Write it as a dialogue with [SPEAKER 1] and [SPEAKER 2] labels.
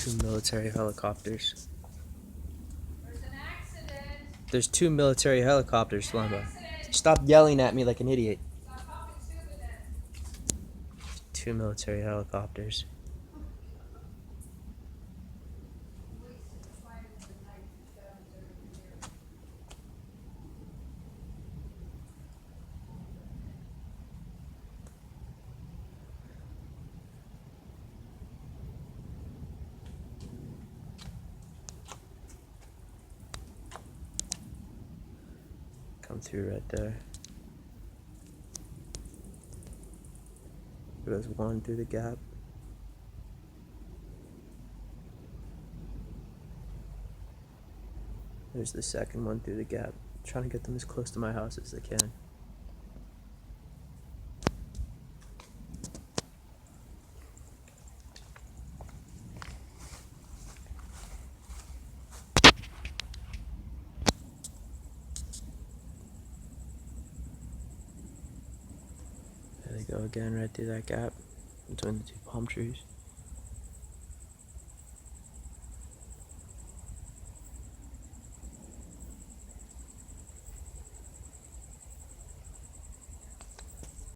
[SPEAKER 1] Two military helicopters.
[SPEAKER 2] There's an accident.
[SPEAKER 1] There's two military helicopters flying by. Stop yelling at me like an idiot.
[SPEAKER 2] Stop talking stupid then.
[SPEAKER 1] Two military helicopters. Come through right there. There goes one through the gap. There's the second one through the gap. I'm trying to get them as close to my house as I can. There they go again, right through that gap between the two palm trees.